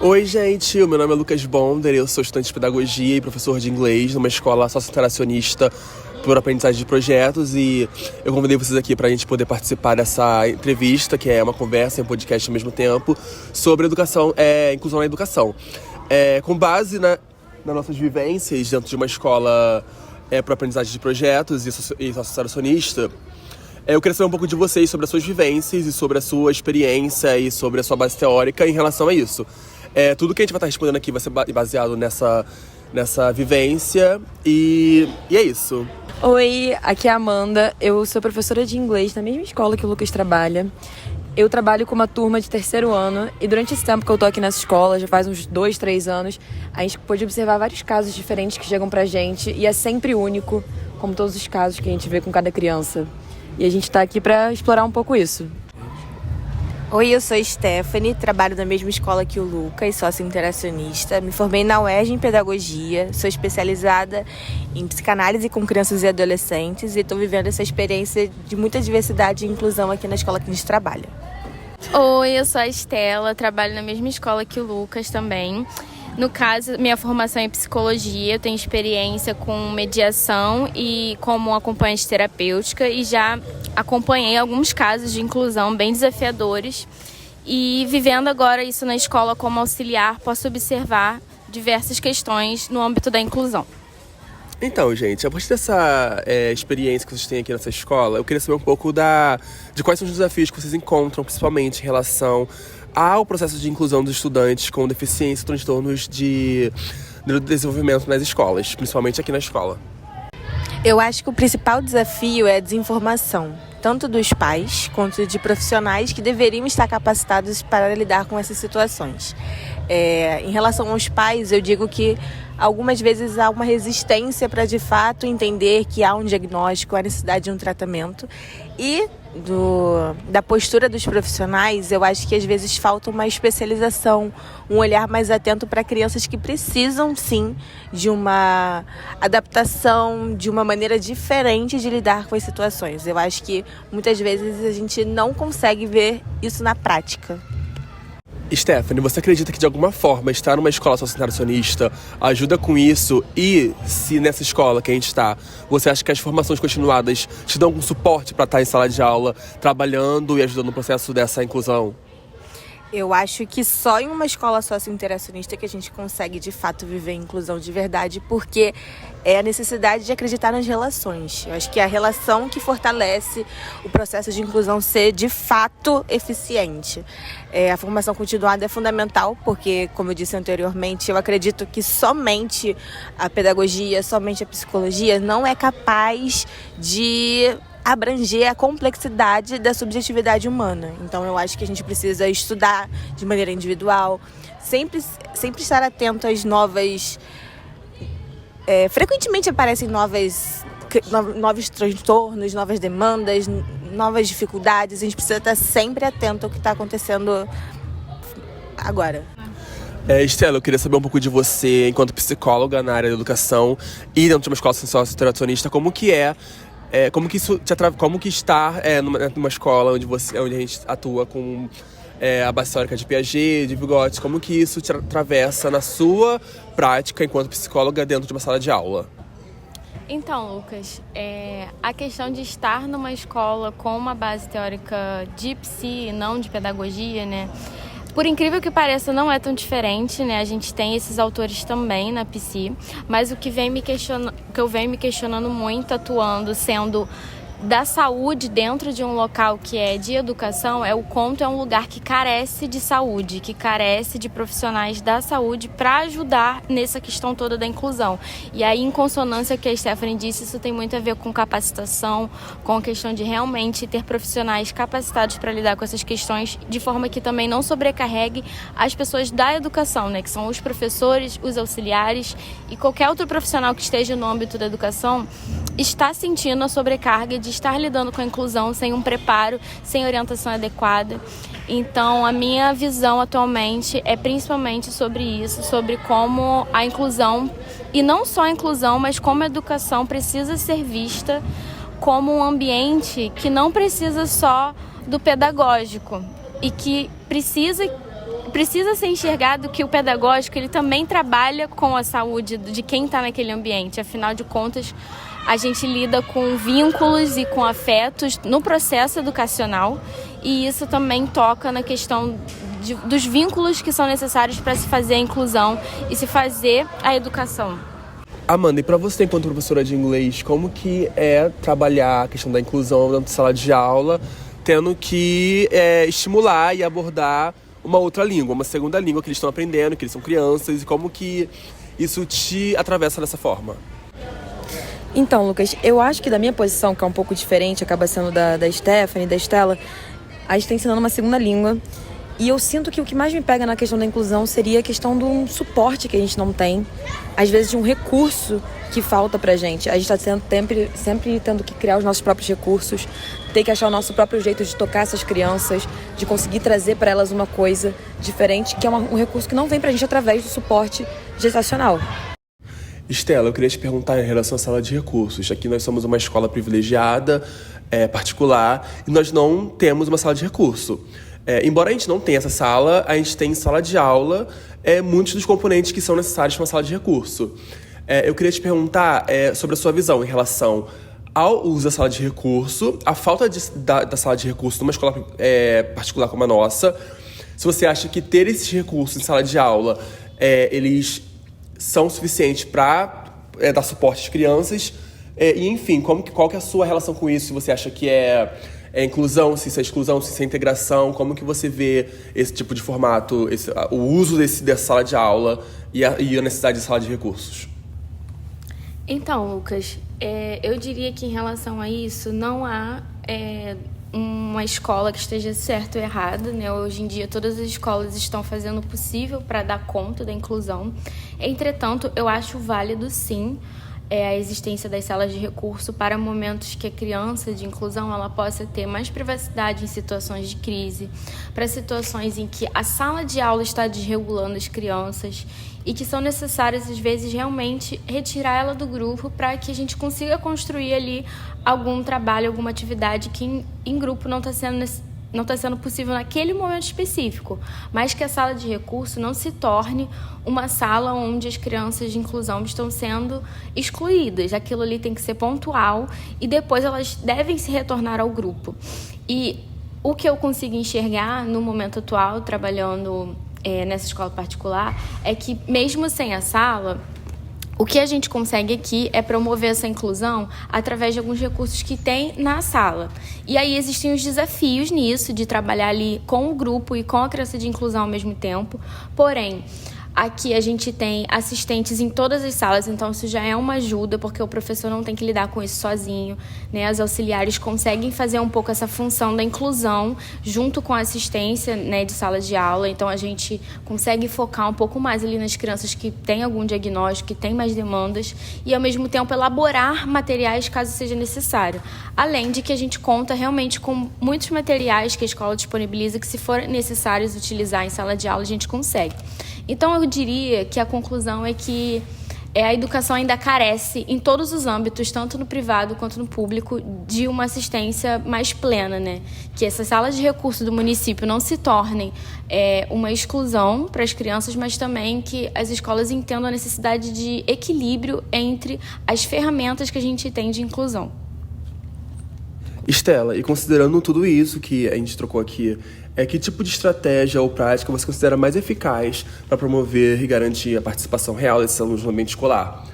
Oi, gente, o meu nome é Lucas Bonder, eu sou estudante de pedagogia e professor de inglês numa escola socio-interacionista por aprendizagem de projetos, e eu convidei vocês aqui para a gente poder participar dessa entrevista, que é uma conversa e um podcast ao mesmo tempo, sobre educação, inclusão na educação. Com base nas nossas vivências dentro de uma escola por aprendizagem de projetos e socio-interacionista, eu queria saber um pouco de vocês sobre as suas vivências e sobre a sua experiência e sobre a sua base teórica em relação a isso. Tudo que a gente vai estar respondendo aqui vai ser baseado nessa vivência e é isso. Oi, aqui é a Amanda, eu sou professora de inglês na mesma escola que o Lucas trabalha. Eu trabalho com uma turma de terceiro ano e durante esse tempo que eu tô aqui nessa escola, já faz uns 2, 3 anos, a gente pôde observar vários casos diferentes que chegam pra gente e é sempre único, como todos os casos que a gente vê com cada criança. E a gente tá aqui pra explorar um pouco isso. Oi, eu sou Stephanie, trabalho na mesma escola que o Lucas, socio-interacionista. Me formei na UERJ em pedagogia, sou especializada em psicanálise com crianças e adolescentes e estou vivendo essa experiência de muita diversidade e inclusão aqui na escola que a gente trabalha. Oi, eu sou a Estela, trabalho na mesma escola que o Lucas também. No caso, minha formação é em psicologia, eu tenho experiência com mediação e como acompanhante terapêutica e já acompanhei alguns casos de inclusão bem desafiadores e vivendo agora isso na escola como auxiliar, posso observar diversas questões no âmbito da inclusão. Então, gente, a partir dessa experiência que vocês têm aqui nessa escola, eu queria saber um pouco de quais são os desafios que vocês encontram, principalmente em relação ao processo de inclusão dos estudantes com deficiência e transtornos de desenvolvimento nas escolas, principalmente aqui na escola. Eu acho que o principal desafio é a desinformação, tanto dos pais quanto de profissionais que deveriam estar capacitados para lidar com essas situações. Em relação aos pais, eu digo que algumas vezes há uma resistência para, de fato, entender que há um diagnóstico, há necessidade de um tratamento. E da postura dos profissionais, eu acho que às vezes falta uma especialização, um olhar mais atento para crianças que precisam, sim, de uma adaptação, de uma maneira diferente de lidar com as situações. Eu acho que muitas vezes a gente não consegue ver isso na prática. Stephanie, você acredita que de alguma forma estar numa escola socio-interacionista ajuda com isso? E se nessa escola que a gente está, você acha que as formações continuadas te dão algum suporte para estar em sala de aula, trabalhando e ajudando no processo dessa inclusão? Eu acho que só em uma escola socio-interacionista que a gente consegue, de fato, viver a inclusão de verdade, porque é a necessidade de acreditar nas relações. Eu acho que é a relação que fortalece o processo de inclusão ser, de fato, eficiente. A formação continuada é fundamental, porque, como eu disse anteriormente, eu acredito que somente a pedagogia, somente a psicologia não é capaz de abranger a complexidade da subjetividade humana. Então eu acho que a gente precisa estudar de maneira individual, sempre estar atento às novas... frequentemente aparecem novos transtornos, novas demandas, novas dificuldades. A gente precisa estar sempre atento ao que está acontecendo agora. Estela, eu queria saber um pouco de você, enquanto psicóloga na área da educação e dentro de uma escola socio-interacionista, como que estar numa escola onde a gente atua com a base teórica de Piaget, de Vygotsky, como que isso te atravessa na sua prática enquanto psicóloga dentro de uma sala de aula? Então, Lucas, a questão de estar numa escola com uma base teórica de psi, não de pedagogia, né? Por incrível que pareça, não é tão diferente, né? A gente tem esses autores também na psi, mas o que eu venho me questionando muito atuando, sendo da saúde dentro de um local que é de educação, o quanto é um lugar que carece de saúde, que carece de profissionais da saúde para ajudar nessa questão toda da inclusão. E aí, em consonância com o que a Stephanie disse, isso tem muito a ver com capacitação, com a questão de realmente ter profissionais capacitados para lidar com essas questões, de forma que também não sobrecarregue as pessoas da educação, né, que são os professores, os auxiliares e qualquer outro profissional que esteja no âmbito da educação, está sentindo a sobrecarga de estar lidando com a inclusão sem um preparo, sem orientação adequada. Então, a minha visão atualmente é principalmente sobre isso, sobre como a inclusão, e não só a inclusão, mas como a educação precisa ser vista como um ambiente que não precisa só do pedagógico e que precisa precisa ser enxergado que o pedagógico ele também trabalha com a saúde de quem está naquele ambiente. Afinal de contas, a gente lida com vínculos e com afetos no processo educacional e isso também toca na questão dos vínculos que são necessários para se fazer a inclusão e se fazer a educação. Amanda, e para você, enquanto professora de inglês, como que é trabalhar a questão da inclusão dentro da sala de aula, tendo que estimular e abordar uma outra língua, uma segunda língua que eles estão aprendendo, que eles são crianças, e como que isso te atravessa dessa forma? Então, Lucas, eu acho que da minha posição, que é um pouco diferente, acaba sendo da Stephanie, da Estela, a gente está ensinando uma segunda língua. E eu sinto que o que mais me pega na questão da inclusão seria a questão de um suporte que a gente não tem, às vezes de um recurso que falta pra gente. A gente está sempre tendo que criar os nossos próprios recursos, ter que achar o nosso próprio jeito de tocar essas crianças, de conseguir trazer para elas uma coisa diferente, que é um recurso que não vem pra gente através do suporte gestacional. Estela, eu queria te perguntar em relação à sala de recursos. Aqui nós somos uma escola privilegiada, particular, e nós não temos uma sala de recurso. Embora a gente não tenha essa sala, a gente tem em sala de aula muitos dos componentes que são necessários para uma sala de recurso. Eu queria te perguntar sobre a sua visão em relação ao uso da sala de recurso, a falta da sala de recurso numa escola particular como a nossa. Se você acha que ter esses recursos em sala de aula, eles são suficientes para dar suporte às crianças, e enfim, qual que é a sua relação com isso? Se você acha que é inclusão, se isso é exclusão, se isso é integração, como que você vê esse tipo de formato, o uso dessa sala de aula e a necessidade de sala de recursos? Então, Lucas, eu diria que em relação a isso, não há uma escola que esteja certa ou errada, né? Hoje em dia, todas as escolas estão fazendo o possível para dar conta da inclusão. Entretanto, eu acho válido, sim, a existência das salas de recurso para momentos que a criança de inclusão ela possa ter mais privacidade em situações de crise, para situações em que a sala de aula está desregulando as crianças e que são necessárias, às vezes, realmente retirar ela do grupo para que a gente consiga construir ali algum trabalho, alguma atividade que em grupo não está sendo possível naquele momento específico, mas que a sala de recurso não se torne uma sala onde as crianças de inclusão estão sendo excluídas. Aquilo ali tem que ser pontual e depois elas devem se retornar ao grupo. E o que eu consigo enxergar no momento atual, trabalhando nessa escola particular, é que mesmo sem a sala, o que a gente consegue aqui é promover essa inclusão através de alguns recursos que tem na sala. E aí existem os desafios nisso, de trabalhar ali com o grupo e com a criança de inclusão ao mesmo tempo. Porém, aqui a gente tem assistentes em todas as salas, então isso já é uma ajuda, porque o professor não tem que lidar com isso sozinho, né? As auxiliares conseguem fazer um pouco essa função da inclusão junto com a assistência, né, de sala de aula. Então a gente consegue focar um pouco mais ali nas crianças que têm algum diagnóstico, que têm mais demandas e ao mesmo tempo elaborar materiais caso seja necessário. Além de que a gente conta realmente com muitos materiais que a escola disponibiliza que, se for necessários utilizar em sala de aula, a gente consegue. Então, eu diria que a conclusão é que a educação ainda carece, em todos os âmbitos, tanto no privado quanto no público, de uma assistência mais plena, né? Que essas salas de recurso do município não se tornem uma exclusão para as crianças, mas também que as escolas entendam a necessidade de equilíbrio entre as ferramentas que a gente tem de inclusão. Estela, e considerando tudo isso que a gente trocou aqui, que tipo de estratégia ou prática você considera mais eficaz para promover e garantir a participação real desses alunos no ambiente escolar?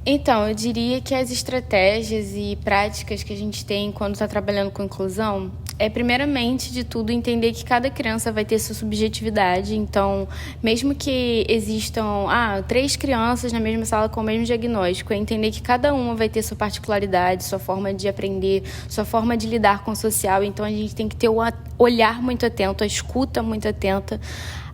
Então, eu diria que as estratégias e práticas que a gente tem quando está trabalhando com inclusão primeiramente de tudo, entender que cada criança vai ter sua subjetividade. Então, mesmo que existam 3 crianças na mesma sala com o mesmo diagnóstico, entender que cada uma vai ter sua particularidade, sua forma de aprender, sua forma de lidar com o social. Então, a gente tem que ter o olhar muito atento, a escuta muito atenta,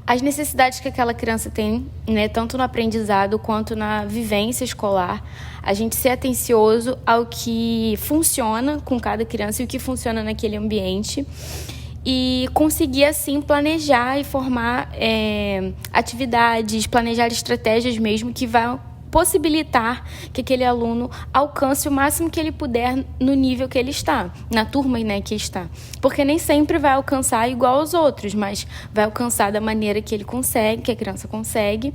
as necessidades que aquela criança tem, né, tanto no aprendizado quanto na vivência escolar. A gente ser atencioso ao que funciona com cada criança e o que funciona naquele ambiente e conseguir, assim, planejar e formar atividades, planejar estratégias mesmo que vão possibilitar que aquele aluno alcance o máximo que ele puder no nível que ele está, na turma, né, que está. Porque nem sempre vai alcançar igual aos outros, mas vai alcançar da maneira que ele consegue, que a criança consegue,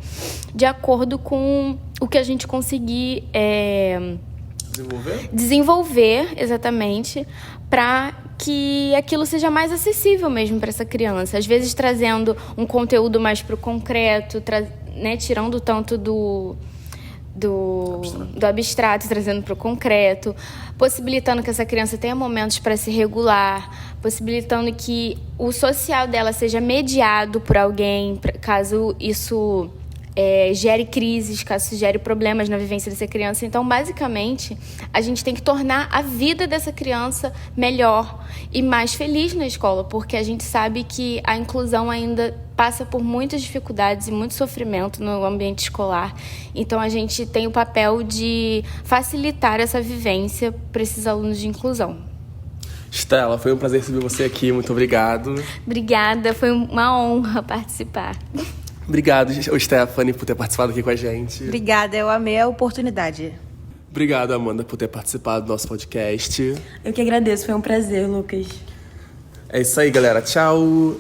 de acordo com o que a gente conseguir desenvolver, exatamente, para que aquilo seja mais acessível mesmo para essa criança. Às vezes trazendo um conteúdo mais para o concreto, né, tirando tanto do abstrato, trazendo para o concreto, possibilitando que essa criança tenha momentos para se regular, possibilitando que o social dela seja mediado por alguém, caso isso gere crises, caso isso gere problemas na vivência dessa criança. Então, basicamente, a gente tem que tornar a vida dessa criança melhor e mais feliz na escola, porque a gente sabe que a inclusão ainda passa por muitas dificuldades e muito sofrimento no ambiente escolar. Então, a gente tem o papel de facilitar essa vivência para esses alunos de inclusão. Stella, foi um prazer receber você aqui. Muito obrigado. Obrigada, foi uma honra participar. Obrigado, Stephanie, por ter participado aqui com a gente. Obrigada, eu amei a oportunidade. Obrigado, Amanda, por ter participado do nosso podcast. Eu que agradeço, foi um prazer, Lucas. É isso aí, galera. Tchau!